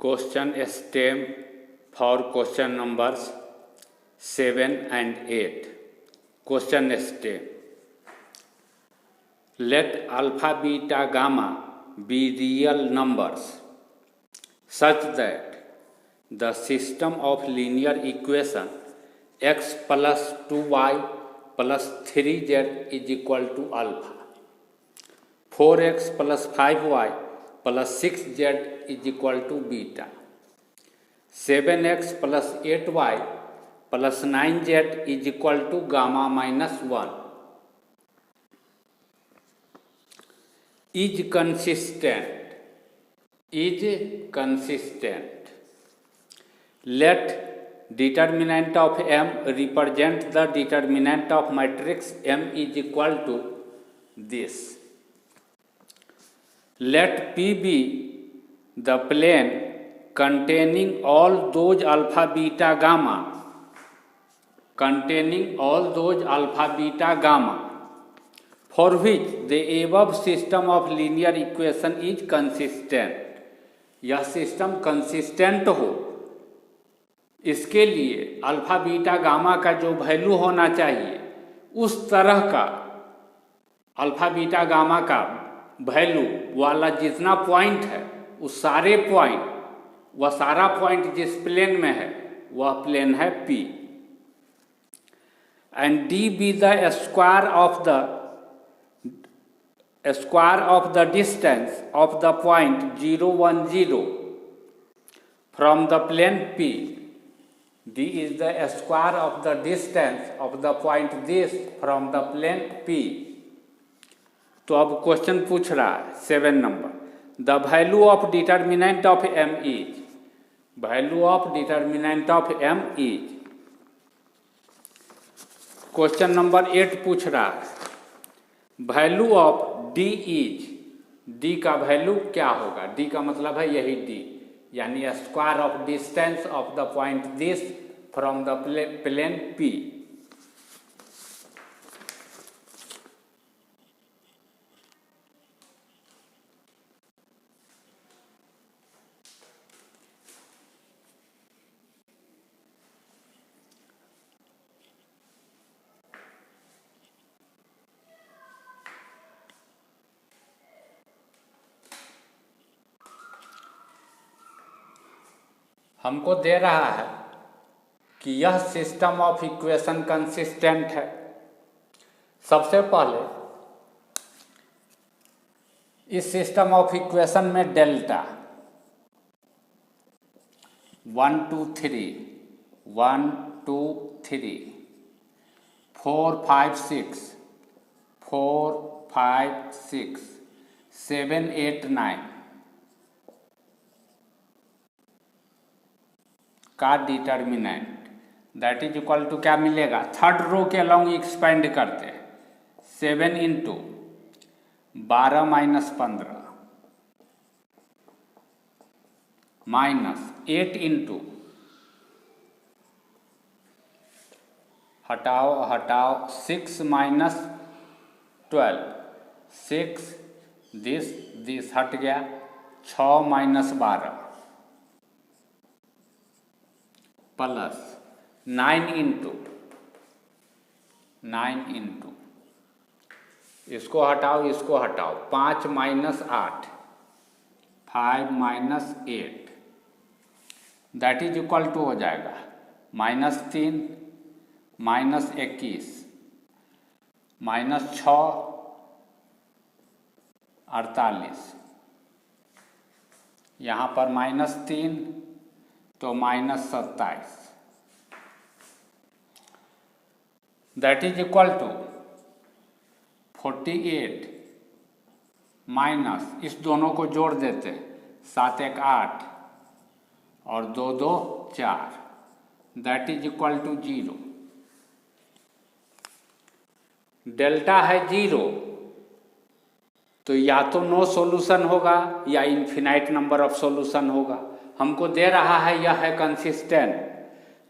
Question stem for question numbers 7 and 8. Question stem. Let alpha, beta, gamma be real numbers such that the system of linear equation x plus 2y plus 3z is equal to alpha, 4x plus 5y plus 6z is equal to beta, 7x plus 8y plus 9z is equal to gamma minus 1. Is consistent. Let determinant of M represent the determinant of matrix M is equal to this. Let P be the plane containing all those alpha, beta, gamma for which the above system of linear equation is consistent. यह system consistent हो, इसके लिए alpha beta gamma का जो value होना चाहिए उस तरह का अल्फा बीटा गामा का वैल्यू वाला जितना पॉइंट है उस सारे पॉइंट, वह सारा पॉइंट जिस प्लेन में है वह प्लेन है P. And D be the square of the distance of the point 0, 1, 0 from the plane P. D is the square of the distance of the point this from the plane P. तो अब question पूछ रहा है 7 number. The value of determinant of M is, value of determinant of M is. Question number 8 पूछ रहा है value of D is, D का value क्या होगा. D का मतलब है यही D, यानी square of distance of the point this from the plane P. हमको दे रहा है कि यह सिस्टम ऑफ इक्वेशन कंसिस्टेंट है. सबसे पहले इस सिस्टम ऑफ इक्वेशन में डेल्टा 1 2 3 1 2 3 4 5 6 4 5 6 7 8 9 का determinant that is equal to क्या मिलेगा. थर्ड रो के अलॉन्ग एक्सपेंड करते हैं 7 इंटू 12 माइनस 15 माइनस 8 इंटू हटाओ 6 माइनस 12 6 दिस हट गया 6 माइनस 12 प्लस 9 इंटू इसको हटाओ 5 minus 8 5 minus 8 that is equal to हो जाएगा माइनस 3 माइनस 21 माइनस 6 48. यहाँ पर माइनस 3 तो minus 27 that is equal to 48 minus इस दोनों को जोड़ देते 7 1 8 और 2 2 4 that is equal to 0. Delta है 0 तो या तो नो सॉल्यूशन होगा या इन्फिनाइट नंबर ऑफ सॉल्यूशन होगा. हमको दे रहा है यह है कंसिस्टेंट,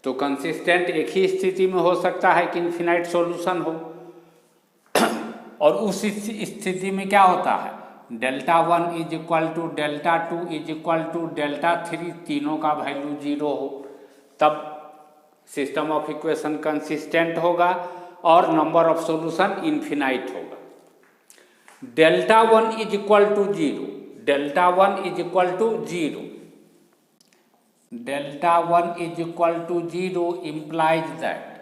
तो कंसिस्टेंट एक ही स्थिति में हो सकता है कि इन्फिनाइट सॉल्यूशन हो और उस स्थिति में क्या होता है delta 1 is equal to delta 2 is equal to delta 3 तीनों का वैल्यू 0 हो, तब सिस्टम ऑफ इक्वेशन कंसिस्टेंट होगा और नंबर ऑफ सॉल्यूशन इन्फिनाइट होगा। Delta 1 is equal to 0, delta 1 is equal to 0, delta 1 is equal to 0 implies that,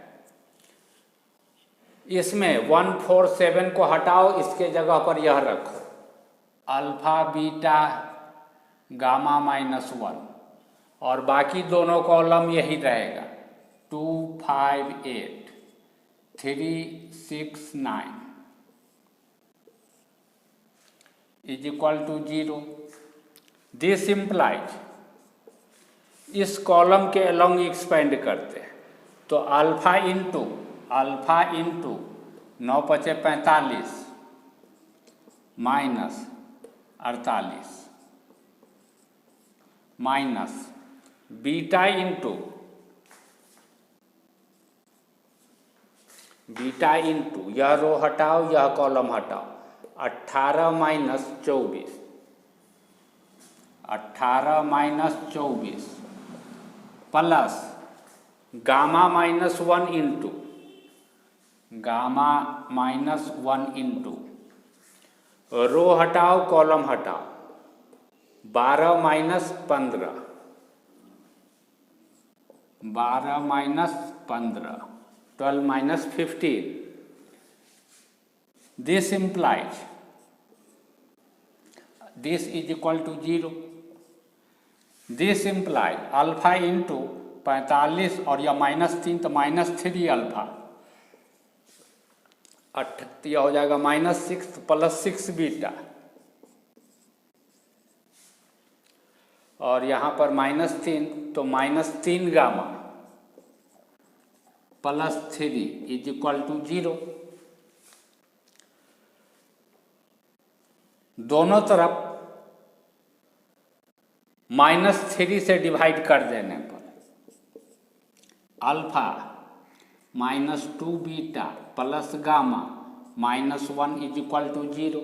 इसमें 1 4 7 को हटाओ, इसके जगह पर यह रखो अल्फा बीटा गामा -1 और बाकी दोनों कॉलम यही रहेगा 2 5 8 3 6 9 is equal to 0। This implies, इस कॉलम के अलोंग एक्सपेंड करते हैं तो alpha into 9 × 5 = 45 minus 48 minus beta into यह रो हटाओ यह कॉलम हटाओ 18 - 24 प्लस गामा -1 इंटू रो हटाओ कॉलम हटाओ 12 - 15 12 - 15। This implies this is equal to 0। This implies alpha into 45 और यह -3 तो -3 अल्फा, यह हो जाएगा -6 प्लस 6 बीटा और यहाँ पर -3 तो -3 gamma plus 3 is equal to 0। दोनों तरफ -3 से डिवाइड कर देने पर alpha -2 beta plus gamma -1 is equal to 0।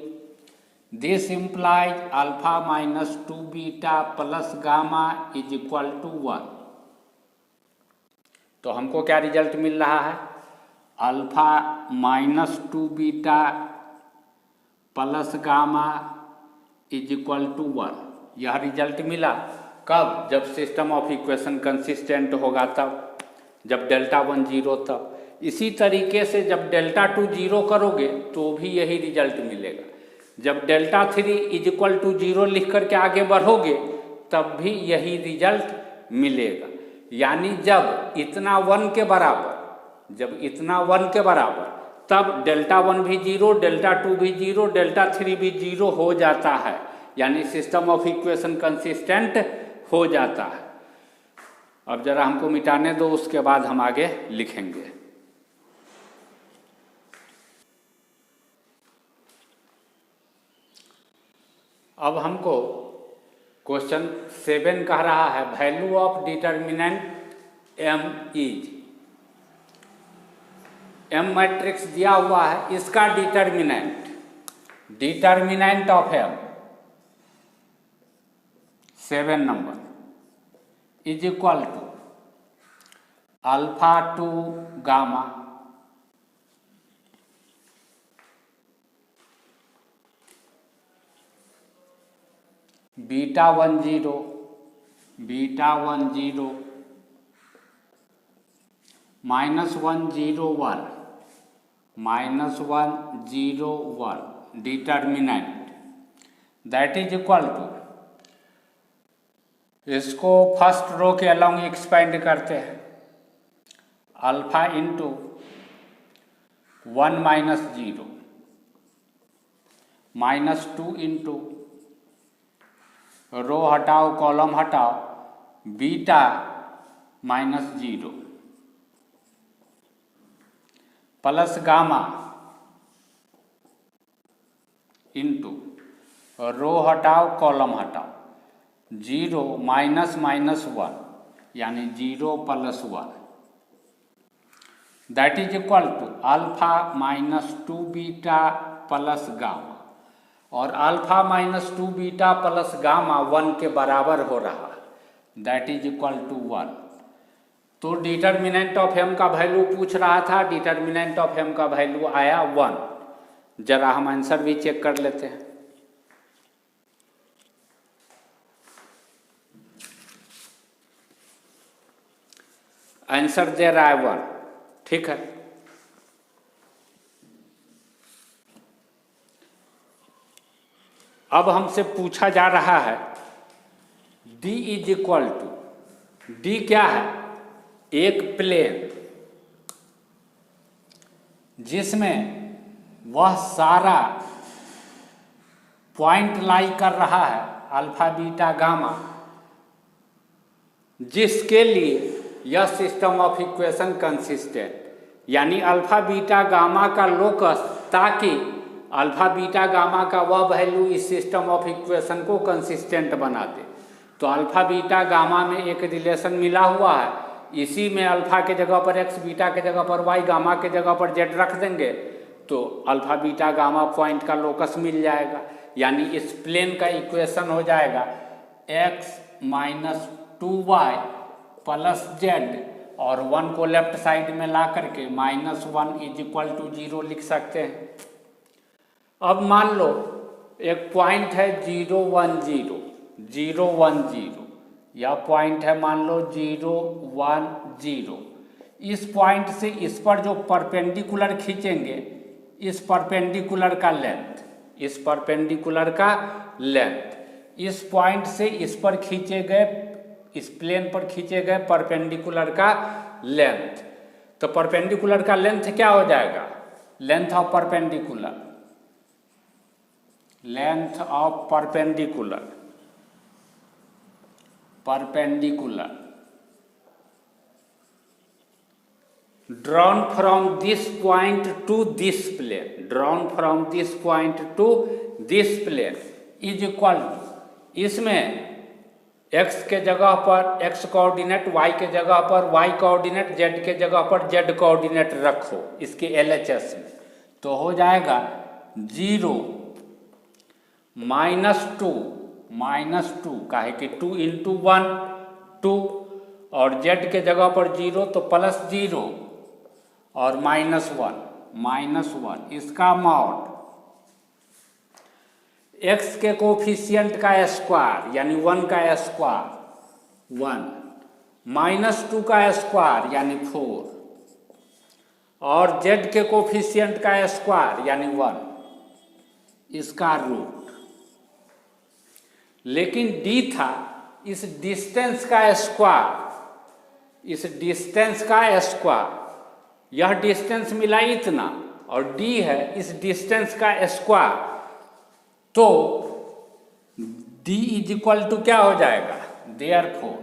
This implies alpha -2 beta plus gamma is equal to 1। तो हमको क्या रिजल्ट मिल रहा है? Alpha -2 beta plus gamma is equal to 1। यह रिजल्ट मिला कब? जब सिस्टम ऑफ इक्वेशन कंसिस्टेंट होगा तब, जब डेल्टा 1 0 तब। इसी तरीके से जब डेल्टा 2 0 करोगे तो भी यही रिजल्ट मिलेगा। जब डेल्टा 3 इज इक्वल टू 0 लिख करके आगे बढ़ोगे तब भी यही रिजल्ट मिलेगा। यानी जब इतना 1 के बराबर तब डेल्टा 1 भी 0, डेल्टा 2 भी 0, डेल्टा 3 भी 0 हो जाता है, यानी सिस्टम ऑफ इक्वेशन कंसिस्टेंट हो जाता है। अब जरा हमको मिटाने दो, उसके बाद हम आगे लिखेंगे। अब हमको क्वेश्चन 7 कह रहा है value of determinant m is, m matrix दिया हुआ है, इसका determinant of m 7 number is equal to alpha 2 gamma beta 1 0 -1 0 -1 0 1 -1 0 1 determinant that is equal to, इसको फर्स्ट रो के अलोंग एक्सपेंड करते हैं अल्फा इंटू 1 - 0 -2 इंटू रो हटाओ कॉलम हटाओ beta -0 plus gamma into row हटाओ कॉलम हटाओ 0 -1 यानी 0 + 1 that is equal to alpha -2 beta plus gamma. और alpha minus 2 beta plus gamma 1 के बराबर हो रहा है, दैट इज इक्वल टू 1। तो डिटर्मिनेंट ऑफ एम का वैल्यू पूछ रहा था, डिटर्मिनेंट ऑफ एम का वैल्यू आया 1। जरा हम आंसर भी चेक कर लेते हैं। आंसर दे रहा है 1, ठीक है। अब हमसे पूछा जा रहा है D is equal to, D क्या है, एक प्लेन जिसमें वह सारा पॉइंट लाई कर रहा है अल्फा बीटा गामा, जिसके लिए यह सिस्टम ऑफ इक्वेशन कंसिस्टेंट, यानी अल्फा बीटा गामा का लोकस, ताकि अल्फा बीटा गामा का वह वैल्यू इस सिस्टम ऑफ इक्वेशन को कंसिस्टेंट बना दे। तो अल्फा बीटा गामा में एक रिलेशन मिला हुआ है, इसी में अल्फा के जगह पर x, बीटा के जगह पर y, गामा के जगह पर z रख देंगे तो अल्फा बीटा गामा पॉइंट का लोकस मिल जाएगा। यानी इस प्लेन का इक्वेशन हो जाएगा x minus 2y plus z, और 1 को लेफ्ट साइड में ला करके माइनस 1 इज इक्वल टू 0 लिख सकते हैं। अब मान लो एक पॉइंट है 0 1 0, 0 1 0, यह पॉइंट है मान लो 0 1 0। इस पॉइंट से इस पर जो परपेंडिकुलर खींचेंगे, इस परपेंडिकुलर का लेंथ, इस परपेंडिकुलर का लेंथ, इस पॉइंट से इस पर खींचे गए, इस प्लेन पर खींचे गए परपेंडिकुलर का लेंथ। तो परपेंडिकुलर का लेंथ क्या हो जाएगा, length of perpendicular, length of perpendicular, perpendicular drawn from this point to this plane, drawn from this point to this plane is equal to, इसमें x के जगह पर x कोऑर्डिनेट, y के जगह पर y कोऑर्डिनेट, z के जगह पर z कोऑर्डिनेट रखो इसके LHS में, तो हो जाएगा 0 -2 का है कि 2 × 1 2, और z के जगह पर 0 तो +0 और -1, इसका मॉड x के कोफिशिएंट का स्क्वायर यानी 1 का स्क्वायर 1, -2 का स्क्वायर यानी 4, और z के कोफिशिएंट का स्क्वायर यानी 1, इसका रूट। लेकिन d था इस डिस्टेंस का स्क्वायर, इस डिस्टेंस का स्क्वायर, यह डिस्टेंस मिला इतना, और d है इस डिस्टेंस का स्क्वायर, तो d इज इक्वल टू क्या हो जाएगा, therefore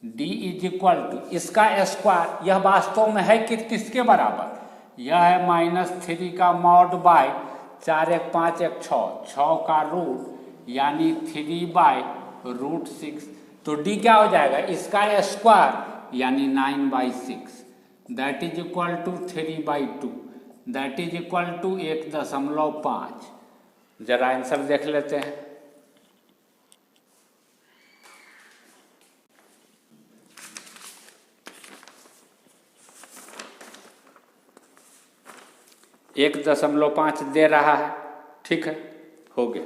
d is equal to इसका स्क्वायर, यह वास्तव में है कि किसके बराबर, यह है -3 का मॉड बाय 4 1 5 1 6 का रूट यानी 3/√6। तो d क्या हो जाएगा, इसका स्क्वायर यानी 9/6, that is equal to 3/2, that is equal to 1.5। जरा आंसर देख लेते हैं। एक 1.5 दे रहा है, ठीक है, हो गया।